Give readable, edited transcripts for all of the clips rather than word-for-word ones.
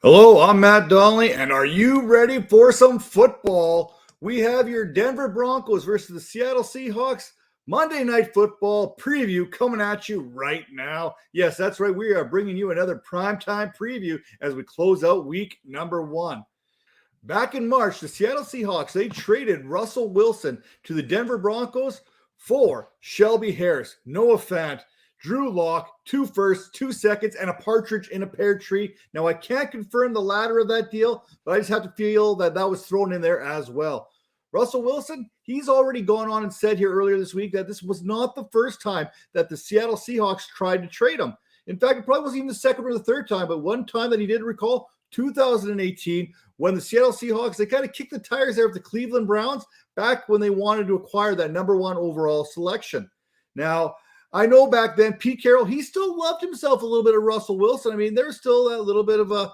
Hello, I'm Matt Donnelly, and are you ready for some football? We have your Denver Broncos versus the Seattle Seahawks Monday Night Football preview coming at you right now. Yes, that's right. We are bringing you another primetime preview as we close out week number 1. Back in March, the Seattle Seahawks, they traded Russell Wilson to the Denver Broncos for Shelby Harris, Noah Fant, Drew Lock, 2 firsts, 2 seconds, and a partridge in a pear tree. Now, I can't confirm the latter of that deal, but I just have to feel that that was thrown in there as well. Russell Wilson, he's already gone on and said here earlier this week that this was not the first time that the Seattle Seahawks tried to trade him. In fact, it probably wasn't even the second or the third time, but one time that he did recall, 2018, when the Seattle Seahawks, they kind of kicked the tires there with the Cleveland Browns back when they wanted to acquire that number 1 overall selection. Now, I know back then, Pete Carroll, he still loved himself a little bit of Russell Wilson. I mean, there was still that little bit of a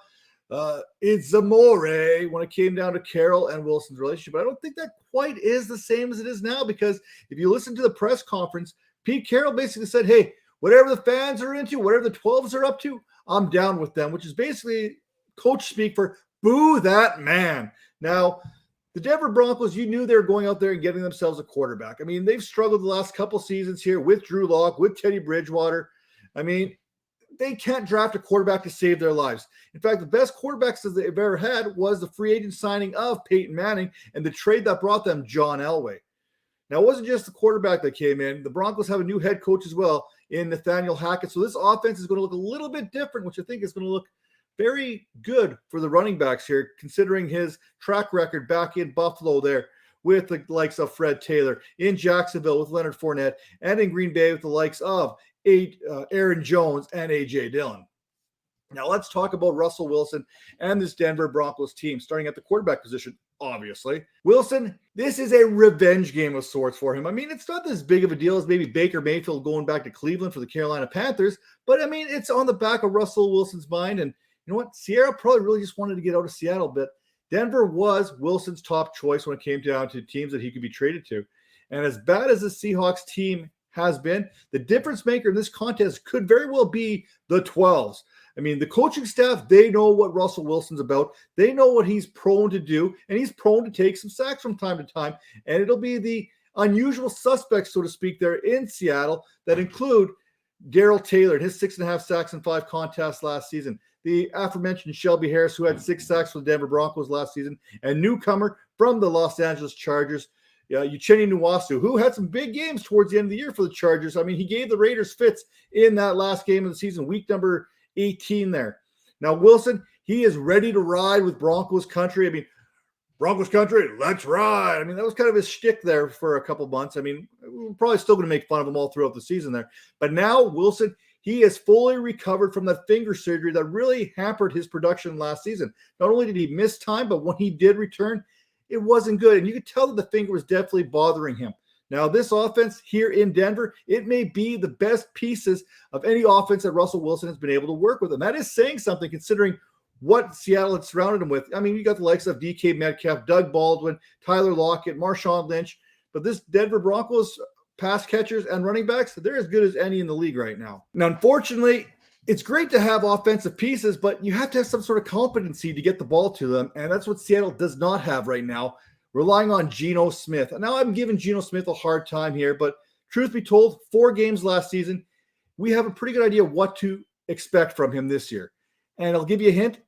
it's amore when it came down to Carroll and Wilson's relationship. But I don't think that quite is the same as it is now, because if you listen to the press conference, Pete Carroll basically said, hey, whatever the fans are into, whatever the 12s are up to, I'm down with them, which is basically coach speak for boo that man. Now, the Denver Broncos, you knew they were going out there and getting themselves a quarterback. I mean, they've struggled the last couple seasons here with Drew Lock, with Teddy Bridgewater. I mean, they can't draft a quarterback to save their lives. In fact, the best quarterbacks that they've ever had was the free agent signing of Peyton Manning and the trade that brought them John Elway. Now, it wasn't just the quarterback that came in. The Broncos have a new head coach as well in Nathaniel Hackett. So this offense is going to look a little bit different, which I think is going to look very good for the running backs here, considering his track record back in Buffalo there with the likes of Fred Taylor, in Jacksonville with Leonard Fournette, and in Green Bay with the likes of Aaron Jones and A.J. Dillon. Now let's talk about Russell Wilson and this Denver Broncos team, starting at the quarterback position, obviously. Wilson, this is a revenge game of sorts for him. I mean, it's not as big of a deal as maybe Baker Mayfield going back to Cleveland for the Carolina Panthers, but I mean, it's on the back of Russell Wilson's mind, and you know what? Sierra probably really just wanted to get out of Seattle, but Denver was Wilson's top choice when it came down to teams that he could be traded to. And as bad as the Seahawks team has been, the difference maker in this contest could very well be the 12s. I mean, the coaching staff, they know what Russell Wilson's about. They know what he's prone to do, and he's prone to take some sacks from time to time. And it'll be the unusual suspects, so to speak, there in Seattle that include Darrell Taylor and his 6.5 sacks in 5 contests last season. The aforementioned Shelby Harris, who had 6 sacks for the Denver Broncos last season, and newcomer from the Los Angeles Chargers, Uchenna Nwosu, who had some big games towards the end of the year for the Chargers. I mean, he gave the Raiders fits in that last game of the season, week number 18 there. Now, Wilson, he is ready to ride with Broncos country. I mean, Broncos country, let's ride. I mean, that was kind of his shtick there for a couple months. I mean, we're probably still going to make fun of him all throughout the season there. But now, Wilson, he is fully recovered from that finger surgery that really hampered his production last season. Not only did he miss time, but when he did return, it wasn't good. And you could tell that the finger was definitely bothering him. Now, this offense here in Denver, it may be the best pieces of any offense that Russell Wilson has been able to work with. And that is saying something considering what Seattle had surrounded him with. I mean, you got the likes of DK Metcalf, Doug Baldwin, Tyler Lockett, Marshawn Lynch. But this Denver Broncos pass catchers and running backs, they're as good as any in the league right now. Now, unfortunately, it's great to have offensive pieces, but you have to have some sort of competency to get the ball to them. And that's what Seattle does not have right now, relying on Geno Smith. Now, I'm giving Geno Smith a hard time here, but truth be told, 4 games last season, we have a pretty good idea what to expect from him this year. And I'll give you a hint,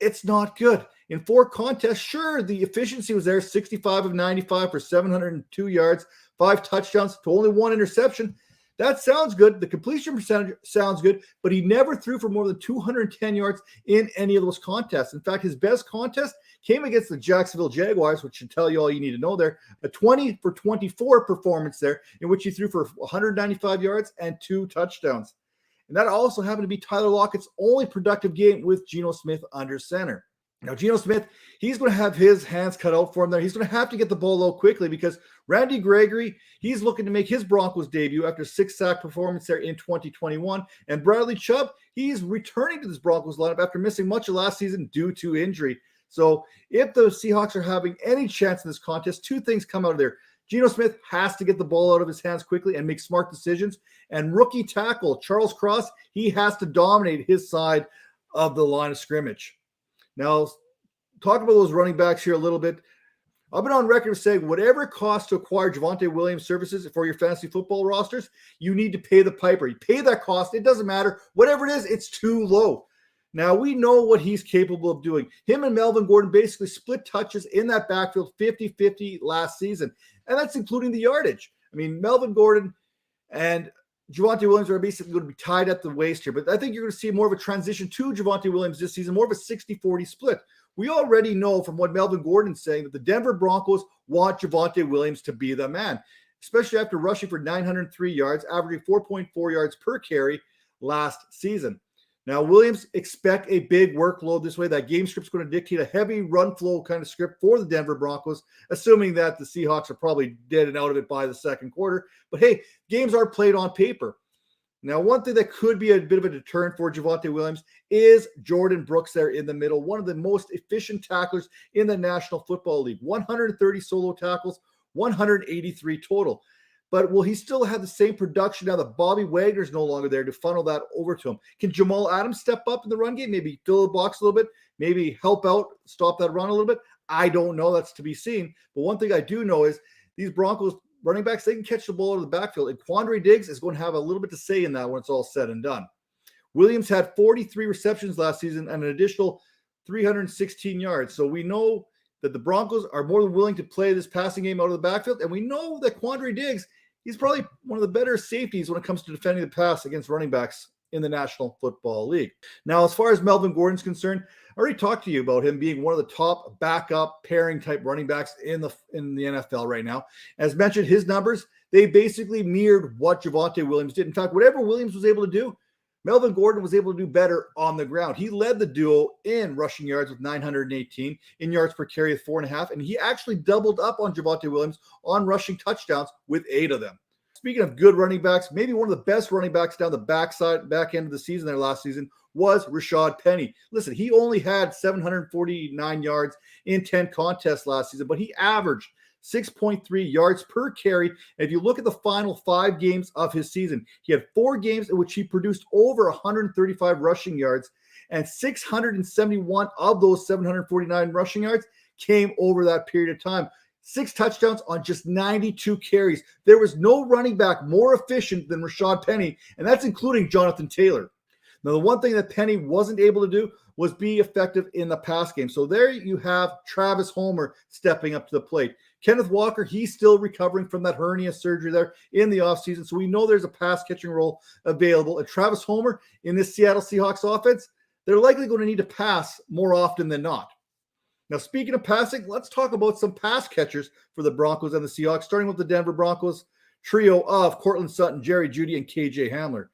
it's not good. In 4 contests, sure, the efficiency was there, 65 of 95 for 702 yards, 5 touchdowns to only 1 interception. That sounds good. The completion percentage sounds good, but he never threw for more than 210 yards in any of those contests. In fact, his best contest came against the Jacksonville Jaguars, which should tell you all you need to know there. A 20 for 24 performance there, in which he threw for 195 yards and 2 touchdowns. And that also happened to be Tyler Lockett's only productive game with Geno Smith under center. Now, Geno Smith, he's going to have his hands cut out for him there. He's going to have to get the ball low quickly because Randy Gregory, he's looking to make his Broncos debut after a 6-sack performance there in 2021. And Bradley Chubb, he's returning to this Broncos lineup after missing much of last season due to injury. So if the Seahawks are having any chance in this contest, 2 things come out of there. Geno Smith has to get the ball out of his hands quickly and make smart decisions. And rookie tackle Charles Cross, he has to dominate his side of the line of scrimmage. Now, talk about those running backs here a little bit. I've been on record saying whatever it costs to acquire Javonte Williams services for your fantasy football rosters, you need to pay the piper. You pay that cost. It doesn't matter. Whatever it is, it's too low. Now, we know what he's capable of doing. Him and Melvin Gordon basically split touches in that backfield 50-50 last season, and that's including the yardage. I mean, Melvin Gordon and Javonte Williams are basically going to be tied at the waist here, but I think you're going to see more of a transition to Javonte Williams this season, more of a 60-40 split. We already know from what Melvin Gordon's saying that the Denver Broncos want Javonte Williams to be the man, especially after rushing for 903 yards, averaging 4.4 yards per carry last season. Now, Williams expect a big workload this way. That game script's going to dictate a heavy run flow kind of script for the Denver Broncos, assuming that the Seahawks are probably dead and out of it by the second quarter. But hey, games are played on paper. Now, one thing that could be a bit of a deterrent for Javonte Williams is Jordan Brooks there in the middle, one of the most efficient tacklers in the National Football League. 130 solo tackles, 183 total. But will he still have the same production now that Bobby Wagner's no longer there to funnel that over to him? Can Jamal Adams step up in the run game, maybe fill the box a little bit, maybe help out, stop that run a little bit? I don't know. That's to be seen. But one thing I do know is these Broncos running backs, they can catch the ball out of the backfield. And Quandre Diggs is going to have a little bit to say in that when it's all said and done. Williams had 43 receptions last season and an additional 316 yards. So we know that the Broncos are more than willing to play this passing game out of the backfield. And we know that Quandre Diggs, he's probably one of the better safeties when it comes to defending the pass against running backs in the National Football League. Now, as far as Melvin Gordon's concerned, I already talked to you about him being one of the top backup pairing type running backs in the NFL right now. As mentioned, his numbers, they basically mirrored what Javonte Williams did. In fact, whatever Williams was able to do, Melvin Gordon was able to do better on the ground. He led the duo in rushing yards with 918, in yards per carry with 4.5, and he actually doubled up on Javonte Williams on rushing touchdowns with 8 of them. Speaking of good running backs, maybe one of the best running backs down the back end of the season there last season was Rashad Penny. Listen, he only had 749 yards in 10 contests last season, but he averaged 6.3 yards per carry. And if you look at the final 5 games of his season, he had 4 games in which he produced over 135 rushing yards, and 671 of those 749 rushing yards came over that period of time. 6 touchdowns on just 92 carries. There was no running back more efficient than Rashaad Penny, and that's including Jonathan Taylor. Now, the one thing that Penny wasn't able to do was be effective in the pass game. So there you have Travis Homer stepping up to the plate. Kenneth Walker, he's still recovering from that hernia surgery there in the offseason. So we know there's a pass catching role available. And Travis Homer in this Seattle Seahawks offense, they're likely going to need to pass more often than not. Now, speaking of passing, let's talk about some pass catchers for the Broncos and the Seahawks, starting with the Denver Broncos trio of Courtland Sutton, Jerry Jeudy, and KJ Hamler.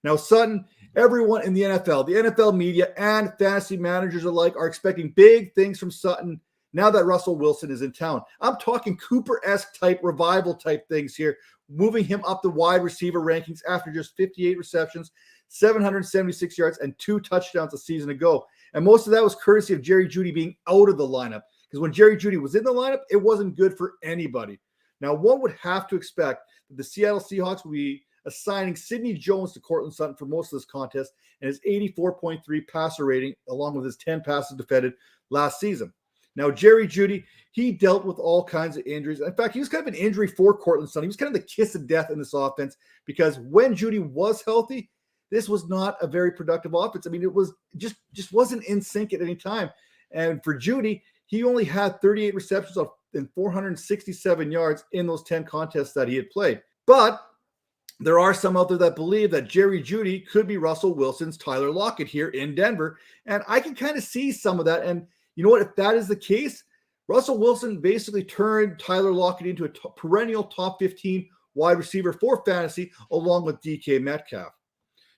Now, Sutton, everyone in the NFL media, and fantasy managers alike are expecting big things from Sutton now that Russell Wilson is in town. I'm talking Cooper-esque type, revival type things here, moving him up the wide receiver rankings after just 58 receptions, 776 yards, and 2 touchdowns a season ago. And most of that was courtesy of Jerry Jeudy being out of the lineup. Because when Jerry Jeudy was in the lineup, it wasn't good for anybody. Now, one would have to expect that the Seattle Seahawks will be assigning Sidney Jones to Courtland Sutton for most of this contest and his 84.3 passer rating, along with his 10 passes defended last season. Now, Jerry Jeudy, he dealt with all kinds of injuries. In fact, he was kind of an injury for Courtland Sutton. He was kind of the kiss of death in this offense because when Jeudy was healthy, this was not a very productive offense. I mean, it was just wasn't in sync at any time. And for Jeudy, he only had 38 receptions and 467 yards in those 10 contests that he had played. But there are some out there that believe that Jerry Jeudy could be Russell Wilson's Tyler Lockett here in Denver. And I can kind of see some of that. And you know what? If that is the case, Russell Wilson basically turned Tyler Lockett into a perennial top 15 wide receiver for fantasy, along with DK Metcalf.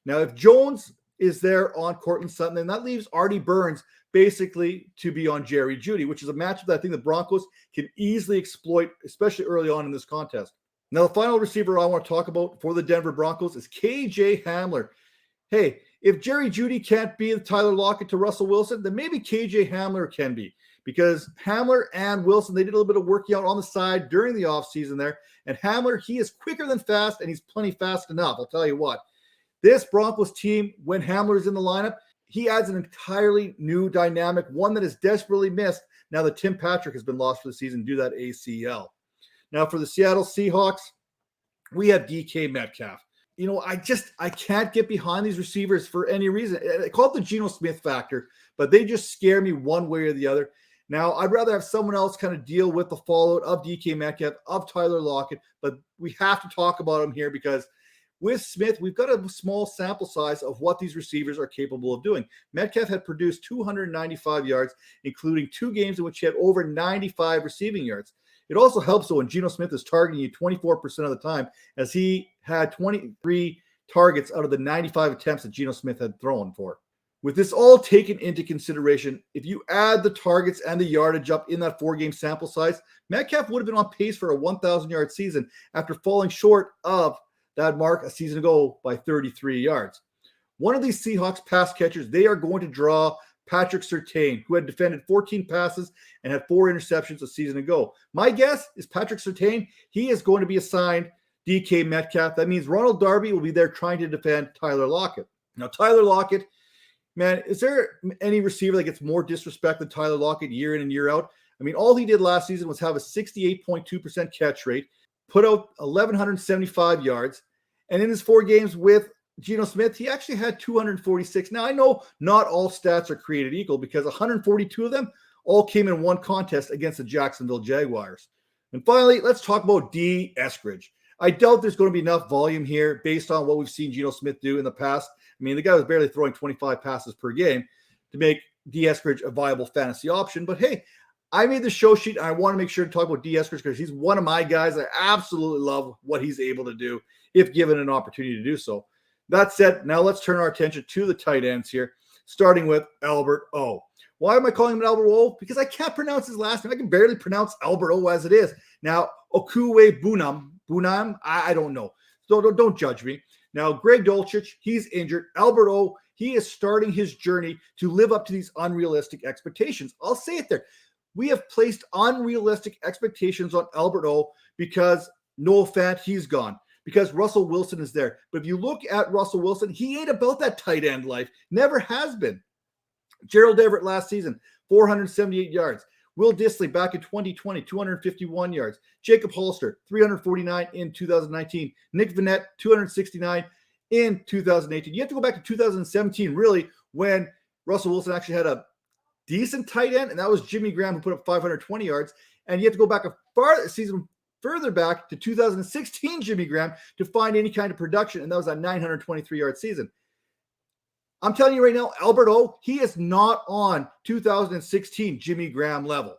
Now, if Jones is there on Courtland Sutton, then that leaves Artie Burns basically to be on Jerry Jeudy, which is a matchup that I think the Broncos can easily exploit, especially early on in this contest. Now, the final receiver I want to talk about for the Denver Broncos is KJ Hamler. Hey, if Jerry Jeudy can't be the Tyler Lockett to Russell Wilson, then maybe KJ Hamler can be, because Hamler and Wilson, they did a little bit of working out on the side during the offseason there. And Hamler, he is quicker than fast, and he's plenty fast enough. I'll tell you what. This Broncos team, when Hamler is in the lineup, he adds an entirely new dynamic, one that is desperately missed now that Tim Patrick has been lost for the season due to that ACL. Now for the Seattle Seahawks, we have DK Metcalf. I can't get behind these receivers for any reason. I call it the Geno Smith factor, but they just scare me one way or the other. Now, I'd rather have someone else kind of deal with the fallout of DK Metcalf, of Tyler Lockett, but we have to talk about him here because with Smith, we've got a small sample size of what these receivers are capable of doing. Metcalf had produced 295 yards, including 2 games in which he had over 95 receiving yards. It also helps, though, when Geno Smith is targeting you 24% of the time, as he had 23 targets out of the 95 attempts that Geno Smith had thrown for. With this all taken into consideration, if you add the targets and the yardage up in that 4-game sample size, Metcalf would have been on pace for a 1,000-yard season after falling short of that mark a season ago by 33 yards. One of these Seahawks pass catchers, they are going to draw Patrick Surtain, who had defended 14 passes and had 4 interceptions a season ago. My guess is Patrick Surtain, he is going to be assigned DK Metcalf. That means Ronald Darby will be there trying to defend Tyler Lockett. Now, Tyler Lockett, man, is there any receiver that gets more disrespect than Tyler Lockett year in and year out? I mean, all he did last season was have a 68.2% catch rate, put out 1,175 yards, and in his 4 games with Geno Smith, he actually had 246. Now, I know not all stats are created equal because 142 of them all came in one contest against the Jacksonville Jaguars. And finally, let's talk about D. Eskridge. I doubt there's going to be enough volume here based on what we've seen Geno Smith do in the past. I mean, the guy was barely throwing 25 passes per game to make D. Eskridge a viable fantasy option. But hey, I made the show sheet, and I want to make sure to talk about D. Eskridge because he's one of my guys. I absolutely love what he's able to do if given an opportunity to do so. That said, now let's turn our attention to the tight ends here, starting with Albert O. Why am I calling him Albert O? Because I can't pronounce his last name. I can barely pronounce Albert O as it is. Now, Okuwe Bunam, I don't know. So don't judge me. Now, Greg Dulcich, he's injured. Albert O, he is starting his journey to live up to these unrealistic expectations. I'll say it there. We have placed unrealistic expectations on Albert O because Noah Fant, he's gone. Because Russell Wilson is there. But if you look at Russell Wilson, he ain't about that tight end life. Never has been. Gerald Everett last season, 478 yards. Will Dissly back in 2020, 251 yards. Jacob Holster, 349 in 2019. Nick Vannett, 269 in 2018. You have to go back to 2017, really, when Russell Wilson actually had a decent tight end, and that was Jimmy Graham, who put up 520 yards. And you have to go back a season further back to 2016 Jimmy Graham to find any kind of production, and that was a 923-yard season. I'm telling you right now, Albert O, he is not on 2016 Jimmy Graham level.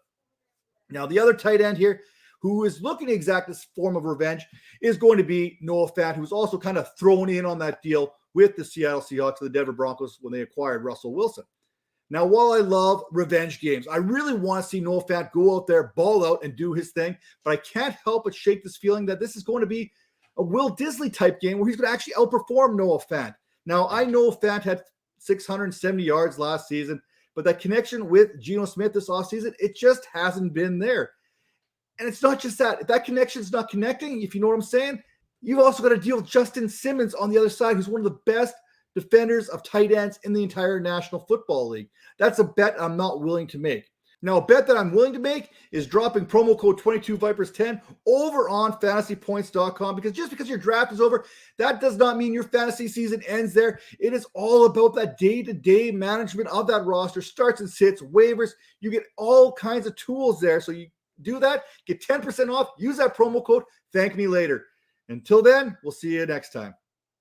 Now, the other tight end here who is looking to exact this form of revenge is going to be Noah Fant, who's also kind of thrown in on that deal with the Seattle Seahawks and the Denver Broncos when they acquired Russell Wilson. Now, while I love revenge games, I really want to see Noah Fant go out there, ball out, and do his thing. But I can't help but shake this feeling that this is going to be a Will Dissly type game where he's going to actually outperform Noah Fant. Now, I know Fant had 670 yards last season, but that connection with Geno Smith this offseason, it just hasn't been there. And it's not just that. If that connection's not connecting, if you know what I'm saying, you've also got to deal with Justin Simmons on the other side, who's one of the best defenders of tight ends in the entire National Football League. That's a bet I'm not willing to make. Now, a bet that I'm willing to make is dropping promo code 22Vipers10 over on fantasypoints.com, because just because your draft is over, that does not mean your fantasy season ends there. It is all about that day-to-day management of that roster, starts and sits, waivers. You get all kinds of tools there. So you do that, get 10% off, use that promo code, thank me later. Until then, we'll see you next time.